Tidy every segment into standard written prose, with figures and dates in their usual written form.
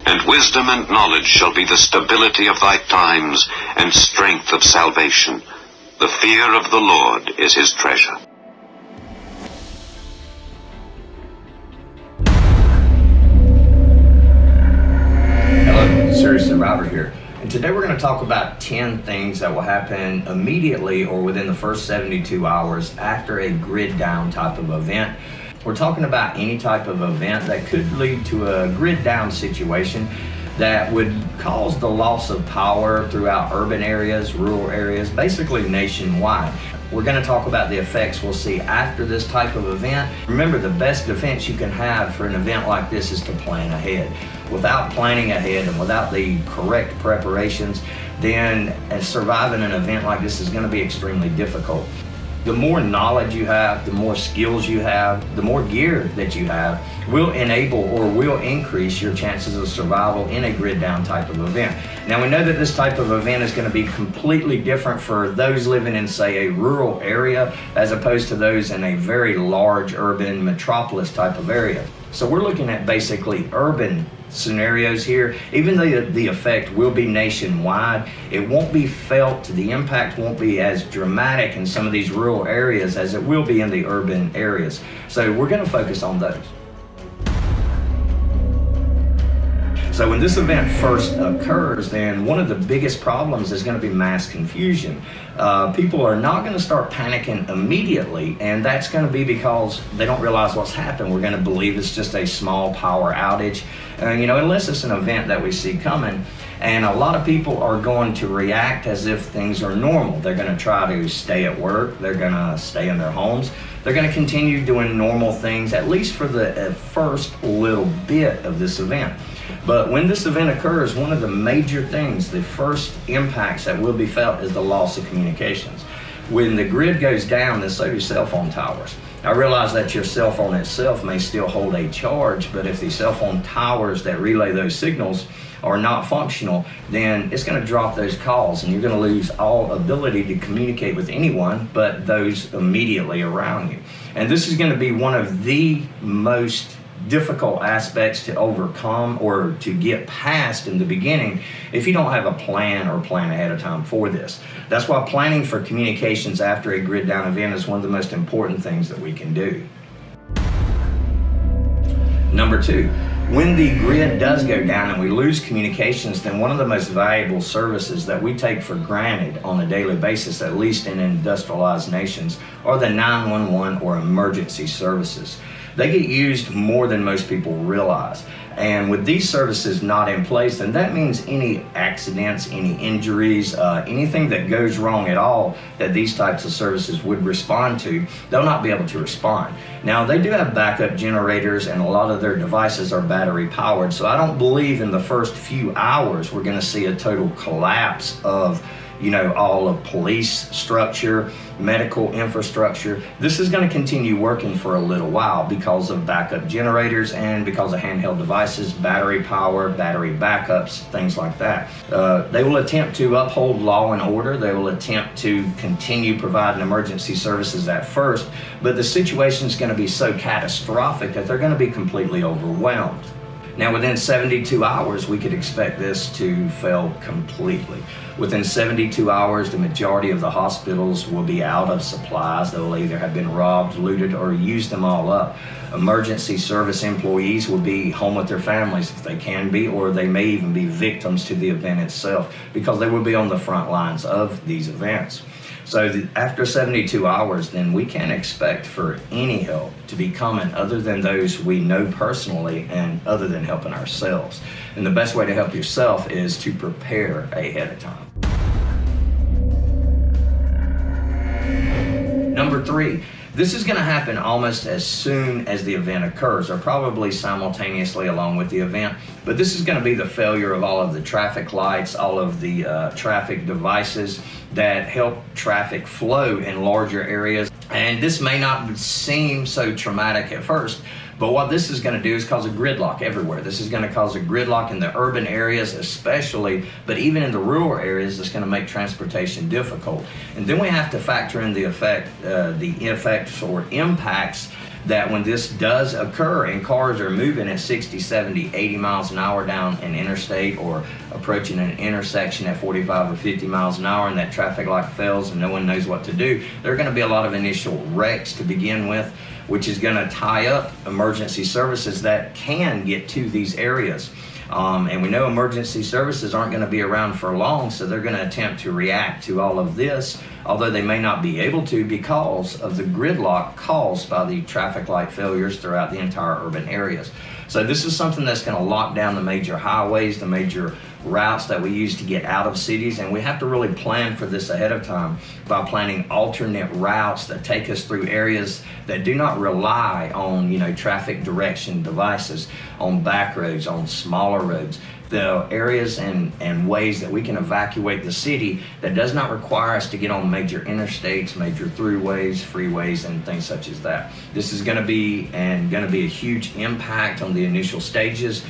And wisdom and knowledge shall be the stability of thy times, and strength of salvation. The fear of the Lord is his treasure. Hello, Serious Survivor here. And today we're going to talk about 10 things that will happen immediately or within the first 72 hours after a grid down type of event. We're talking about any type of event that could lead to a grid down situation that would cause the loss of power throughout urban areas, rural areas, basically nationwide. We're going to talk about the effects we'll see after this type of event. Remember, the best defense you can have for an event like this is to plan ahead. Without planning ahead and without the correct preparations, then surviving an event like this is going to be extremely difficult. The more knowledge you have, the more skills you have, the more gear that you have will enable or will increase your chances of survival in a grid down type of event. Now, we know that this type of event is going to be completely different for those living in, say, a rural area as opposed to those in a very large urban metropolis type of area. So we're looking at basically urban scenarios here. Even though the effect will be nationwide, it won't be felt, the impact won't be as dramatic in some of these rural areas as it will be in the urban areas. So we're going to focus on those. So when this event first occurs, then one of the biggest problems is going to be mass confusion. People are not going to start panicking immediately, and that's going to be because they don't realize what's happened. We're going to believe it's just a small power outage, unless it's an event that we see coming. And a lot of people are going to react as if things are normal. They're going to try to stay at work. They're going to stay in their homes. They're going to continue doing normal things, at least for the first little bit of this event. But when this event occurs, one of the major things, the first impacts that will be felt is the loss of communications. When the grid goes down, then so do cell phone towers. I realize that your cell phone itself may still hold a charge, but if the cell phone towers that relay those signals are not functional, then it's going to drop those calls and you're going to lose all ability to communicate with anyone but those immediately around you. And this is going to be one of the most difficult aspects to overcome or to get past in the beginning if you don't have a plan or plan ahead of time for this. That's why planning for communications after a grid down event is one of the most important things that we can do. Number 2, when the grid does go down and we lose communications, then one of the most valuable services that we take for granted on a daily basis, at least in industrialized nations, are the 911 or emergency services. They get used more than most people realize. And with these services not in place, then that means any accidents, any injuries, anything that goes wrong at all that these types of services would respond to, they'll not be able to respond. Now, they do have backup generators and a lot of their devices are battery powered. So I don't believe in the first few hours we're going to see a total collapse of all of police structure, medical infrastructure. This is going to continue working for a little while because of backup generators and because of handheld devices, battery power, battery backups, things like that. They will attempt to uphold law and order. They will attempt to continue providing emergency services at first, but the situation is going to be so catastrophic that they're going to be completely overwhelmed. Now, within 72 hours, we could expect this to fail completely. Within 72 hours, the majority of the hospitals will be out of supplies. They will either have been robbed, looted, or used them all up. Emergency service employees will be home with their families if they can be, or they may even be victims to the event itself because they will be on the front lines of these events. So after 72 hours, then we can't expect for any help to be coming other than those we know personally and other than helping ourselves. And the best way to help yourself is to prepare ahead of time. Number 3, this is going to happen almost as soon as the event occurs, or probably simultaneously along with the event. But this is going to be the failure of all of the traffic lights, all of the traffic devices that help traffic flow in larger areas. And this may not seem so traumatic at first, but what this is going to do is cause a gridlock everywhere. This is going to cause a gridlock in the urban areas especially, but even in the rural areas, it's going to make transportation difficult. And then we have to factor in the effects or impacts that when this does occur and cars are moving at 60, 70, 80 miles an hour down an interstate or approaching an intersection at 45 or 50 miles an hour and that traffic light fails and no one knows what to do, there are going to be a lot of initial wrecks to begin with, which is going to tie up emergency services that can get to these areas. And we know emergency services aren't going to be around for long, so they're going to attempt to react to all of this, although they may not be able to because of the gridlock caused by the traffic light failures throughout the entire urban areas. So this is something that's going to lock down the major highways, the major routes that we use to get out of cities, and we have to really plan for this ahead of time by planning alternate routes that take us through areas that do not rely on, traffic direction devices, on back roads, on smaller roads. The areas and ways that we can evacuate the city that does not require us to get on major interstates, major throughways, freeways, and things such as that. This is going to be a huge impact on the initial stages.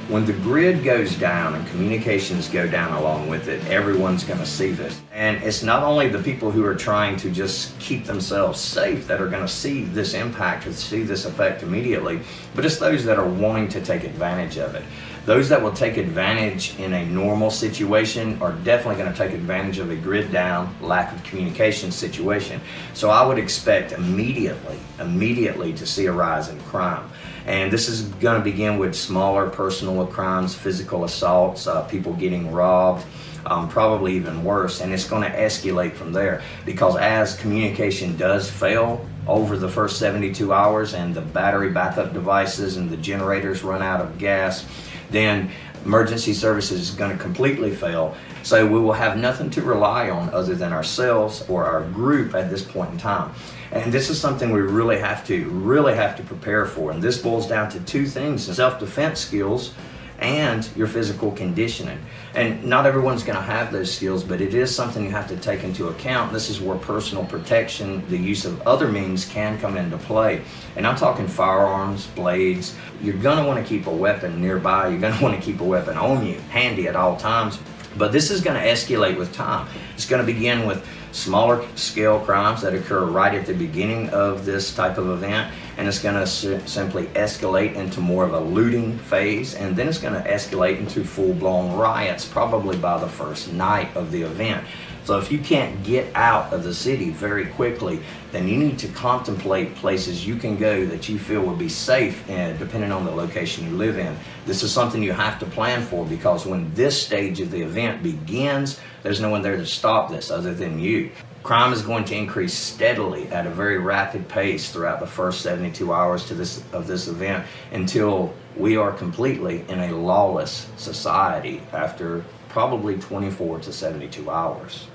When the grid goes down and communications go down along with it, everyone's going to see this. And it's not only the people who are trying to just keep themselves safe that are going to see this impact or see this effect immediately, but it's those that are wanting to take advantage of it. Those that will take advantage in a normal situation are definitely going to take advantage of a grid down, lack of communication situation. So I would expect immediately to see a rise in crime. And this is going to begin with smaller personal crimes, physical assaults, people getting robbed, probably even worse. And it's going to escalate from there because as communication does fail over the first 72 hours and the battery backup devices and the generators run out of gas, then emergency services is going to completely fail. So we will have nothing to rely on other than ourselves or our group at this point in time. And this is something we really have to prepare for. And this boils down to two things: self-defense skills and your physical conditioning. And not everyone's going to have those skills, but it is something you have to take into account. This is where personal protection, the use of other means, can come into play. And I'm talking firearms, blades. You're going to want to keep a weapon nearby. You're going to want to keep a weapon on you, handy at all times. But this is going to escalate with time. It's going to begin with smaller scale crimes that occur right at the beginning of this type of event, and it's going to simply escalate into more of a looting phase, and then it's going to escalate into full-blown riots probably by the first night of the event. So if you can't get out of the city very quickly, then you need to contemplate places you can go that you feel would be safe, depending on the location you live in. This is something you have to plan for, because when this stage of the event begins, there's no one there to stop this other than you. Crime is going to increase steadily at a very rapid pace throughout the first 72 hours of this event until we are completely in a lawless society after probably 24 to 72 hours.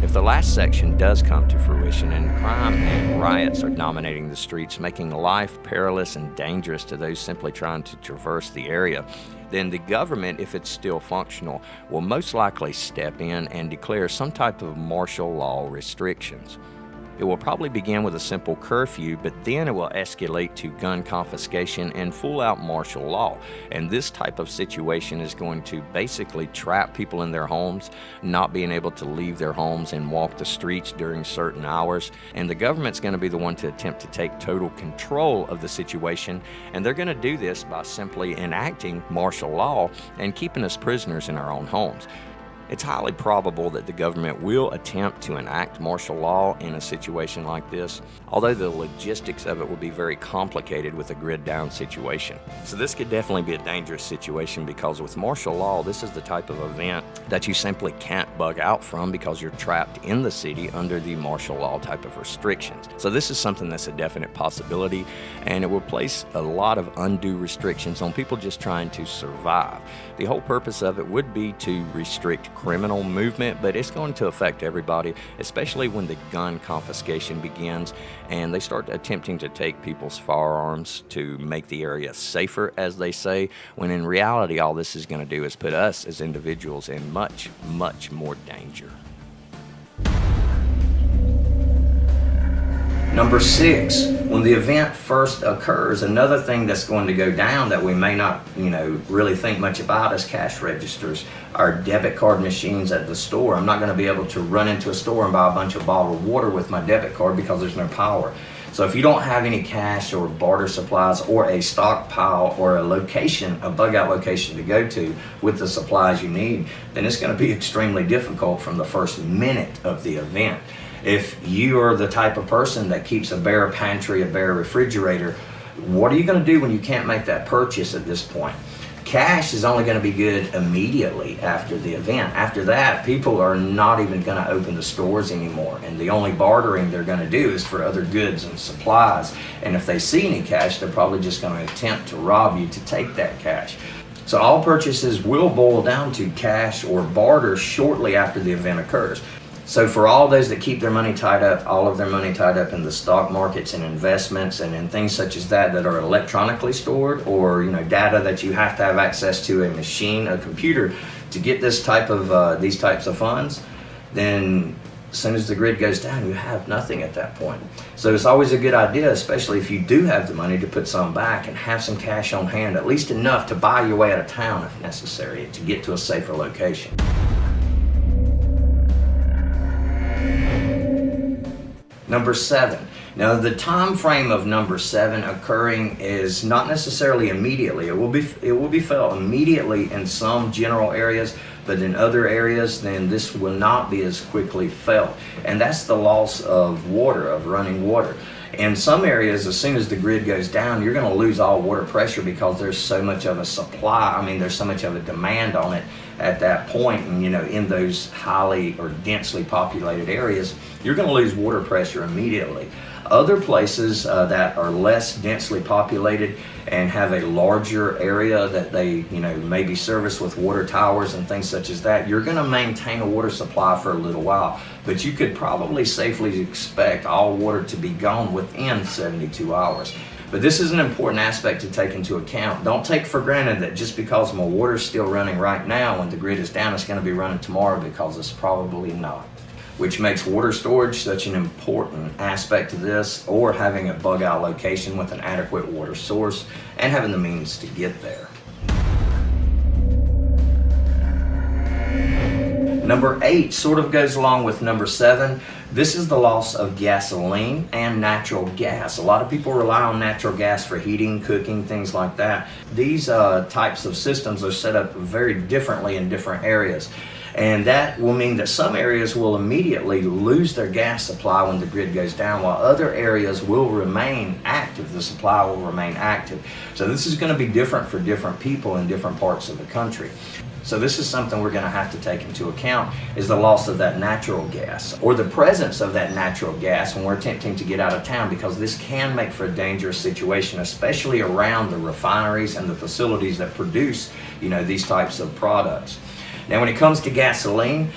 If the last section does come to fruition and crime and riots are dominating the streets, making life perilous and dangerous to those simply trying to traverse the area, then the government, if it's still functional, will most likely step in and declare some type of martial law restrictions. It will probably begin with a simple curfew, but then it will escalate to gun confiscation and full-out martial law. And this type of situation is going to basically trap people in their homes, not being able to leave their homes and walk the streets during certain hours. And the government's going to be the one to attempt to take total control of the situation. And they're going to do this by simply enacting martial law and keeping us prisoners in our own homes. It's highly probable that the government will attempt to enact martial law in a situation like this, although the logistics of it will be very complicated with a grid-down situation. So this could definitely be a dangerous situation, because with martial law, this is the type of event that you simply can't bug out from because you're trapped in the city under the martial law type of restrictions. So this is something that's a definite possibility, and it will place a lot of undue restrictions on people just trying to survive. The whole purpose of it would be to restrict criminal movement, but it's going to affect everybody, especially when the gun confiscation begins and they start attempting to take people's firearms to make the area safer, as they say, when in reality all this is going to do is put us as individuals in much, much more danger. Number 6, when the event first occurs, another thing that's going to go down that we may not, really think much about is cash registers, our debit card machines at the store. I'm not going to be able to run into a store and buy a bunch of bottled water with my debit card because there's no power. So if you don't have any cash or barter supplies or a stockpile or a location, a bug out location to go to with the supplies you need, then it's going to be extremely difficult from the first minute of the event. If you are the type of person that keeps a bare pantry, a bare refrigerator, what are you going to do when you can't make that purchase at this point? Cash is only going to be good immediately after the event. After that, people are not even going to open the stores anymore, and the only bartering they're going to do is for other goods and supplies. And if they see any cash, they're probably just going to attempt to rob you to take that cash. So all purchases will boil down to cash or barter shortly after the event occurs. So for all those that keep their money tied up, all of their money tied up in the stock markets and investments and in things such as that are electronically stored, or data that you have to have access to a machine, a computer, to get this type of these types of funds, then as soon as the grid goes down, you have nothing at that point. So it's always a good idea, especially if you do have the money, to put some back and have some cash on hand, at least enough to buy your way out of town if necessary, to get to a safer location. Number 7. Now the time frame of number 7 occurring is not necessarily immediately. It will be felt immediately in some general areas, but in other areas then this will not be as quickly felt. And that's the loss of water, of running water. In some areas, as soon as the grid goes down, you're going to lose all water pressure because there's so much of a supply. There's so much of a demand on it at that point. And in those highly or densely populated areas, you're going to lose water pressure immediately. Other places that are less densely populated and have a larger area that they may be serviced with water towers and things such as that, you're going to maintain a water supply for a little while, but you could probably safely expect all water to be gone within 72 hours. But this is an important aspect to take into account. Don't take for granted that just because my water is still running right now, when the grid is down, it's going to be running tomorrow, because it's probably not. Which makes water storage such an important aspect to this, or having a bug out location with an adequate water source and having the means to get there. Number 8 sort of goes along with number 7. This is the loss of gasoline and natural gas. A lot of people rely on natural gas for heating, cooking, things like that. These types of systems are set up very differently in different areas. And that will mean that some areas will immediately lose their gas supply when the grid goes down, while other areas will remain active. The supply will remain active. So this is going to be different for different people in different parts of the country. So this is something we're going to have to take into account, is the loss of that natural gas, or the presence of that natural gas when we're attempting to get out of town, because this can make for a dangerous situation, especially around the refineries and the facilities that produce, these types of products. Now when it comes to gasoline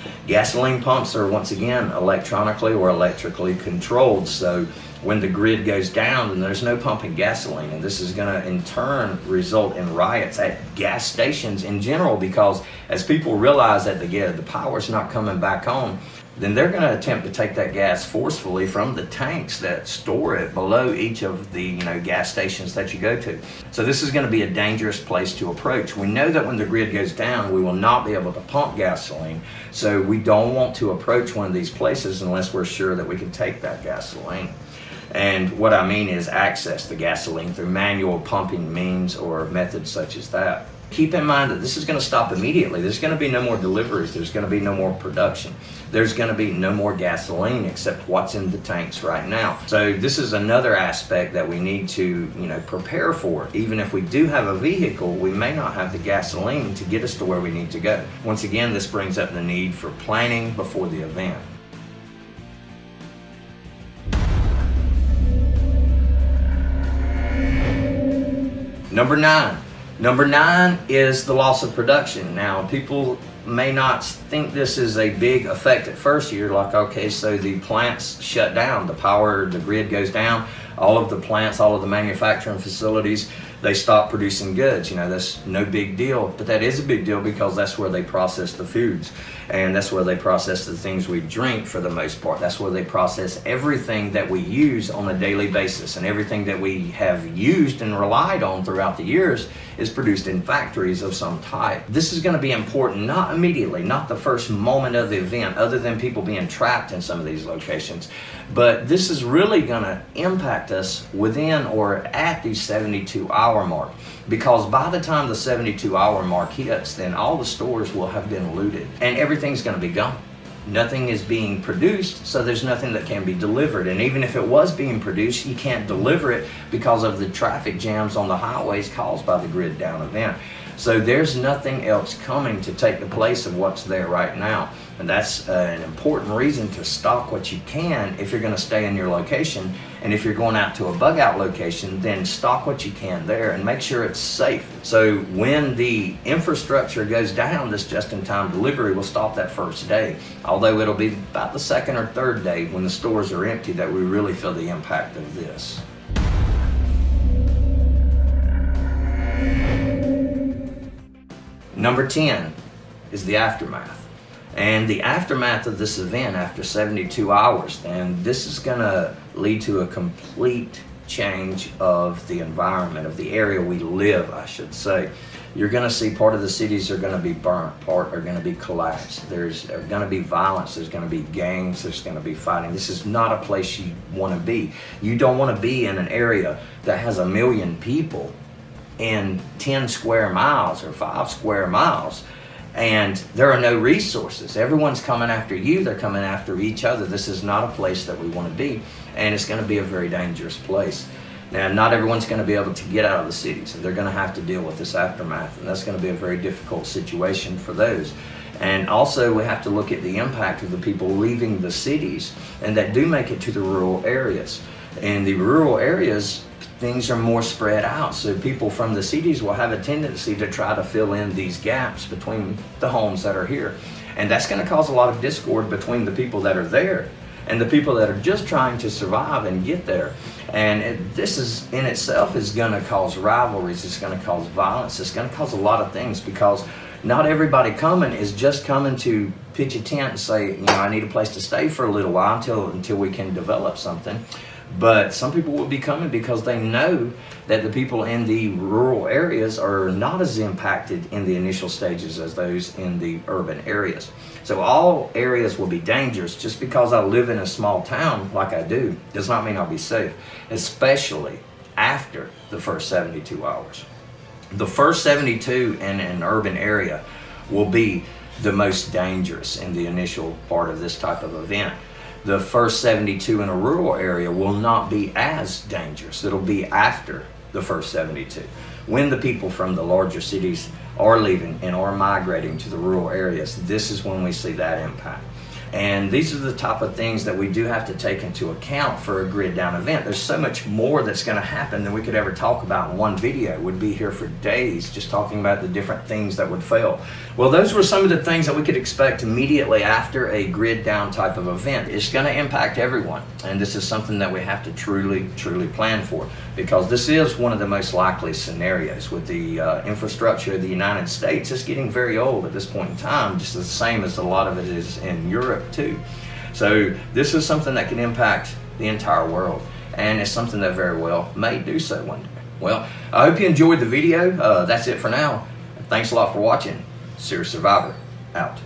pumps are once again electronically or electrically controlled. So when the grid goes down, then there's no pumping gasoline, and this is going to in turn result in riots at gas stations in general, because as people realize that the power's not coming back on, then they're going to attempt to take that gas forcefully from the tanks that store it below each of the gas stations that you go to. So this is going to be a dangerous place to approach. We know that when the grid goes down, we will not be able to pump gasoline, so we don't want to approach one of these places unless we're sure that we can take that gasoline. And what I mean is access the gasoline through manual pumping means or methods such as that. Keep in mind that this is going to stop immediately. There's going to be no more deliveries. There's going to be no more production. There's going to be no more gasoline except what's in the tanks right now. So this is another aspect that we need to, prepare for. Even if we do have a vehicle, we may not have the gasoline to get us to where we need to go. Once again, this brings up the need for planning before the event. Number 9. Number 9 is the loss of production. Now, people may not think this is a big effect at first. You're like, okay, so the plants shut down, the grid goes down, all of the plants, all of the manufacturing facilities, they stop producing goods. That's no big deal, but that is a big deal because that's where they process the foods, and that's where they process the things we drink for the most part. That's where they process everything that we use on a daily basis, and everything that we have used and relied on throughout the years is produced in factories of some type. This is going to be important, not immediately, not the first moment of the event, other than people being trapped in some of these locations, but this is really going to impact us within or at the 72-hour mark, because by the time the 72-hour mark hits, then all the stores will have been looted and everything's going to be gone. Nothing is being produced, so there's nothing that can be delivered. And even if it was being produced, you can't deliver it because of the traffic jams on the highways caused by the grid down event. So there's nothing else coming to take the place of what's there right now. And that's an important reason to stock what you can if you're going to stay in your location. And if you're going out to a bug out location, then stock what you can there and make sure it's safe. So when the infrastructure goes down, this just-in-time delivery will stop that first day. Although it'll be about the second or third day when the stores are empty that we really feel the impact of this. Number 10 is the aftermath. And the aftermath of this event after 72 hours, and this is going to lead to a complete change of the environment, of the area we live, I should say. You're going to see part of the cities are going to be burnt, part are going to be collapsed. There's going to be violence, there's going to be gangs, there's going to be fighting. This is not a place you want to be. You don't want to be in an area that has 1 million people in 10 square miles or 5 square miles, and there are no resources. Everyone's coming after you, they're coming after each other. This is not a place that we want to be, and it's going to be a very dangerous place. Now, not everyone's going to be able to get out of the cities, and they're going to have to deal with this aftermath, and that's going to be a very difficult situation for those. And also, we have to look at the impact of the people leaving the cities and that do make it to the rural areas. In the rural areas, things are more spread out, so people from the cities will have a tendency to try to fill in these gaps between the homes that are here. And that's going to cause a lot of discord between the people that are there and the people that are just trying to survive and get there. And this is in itself is going to cause rivalries, it's going to cause violence, it's going to cause a lot of things, because not everybody coming is just coming to pitch a tent and say, I need a place to stay for a little while until we can develop something. But some people will be coming because they know that the people in the rural areas are not as impacted in the initial stages as those in the urban areas. So all areas will be dangerous. Just because I live in a small town like I do does not mean I'll be safe, especially after the first 72 hours. The first 72 in an urban area will be the most dangerous in the initial part of this type of event. The first 72 in a rural area will not be as dangerous. It'll be after the first 72, when the people from the larger cities are leaving and are migrating to the rural areas. This is when we see that impact. And these are the type of things that we do have to take into account for a grid down event. There's so much more that's going to happen than we could ever talk about in one video. We'd be here for days just talking about the different things that would fail. Well, those were some of the things that we could expect immediately after a grid down type of event. It's going to impact everyone, and this is something that we have to truly plan for, because this is one of the most likely scenarios. With the infrastructure of the United States, it's getting very old at this point in time, just the same as a lot of it is in Europe too. So this is something that can impact the entire world, and it's something that very well may do so one day. Well, I hope you enjoyed the video. That's it for now. Thanks a lot for watching. Serious Survivor out.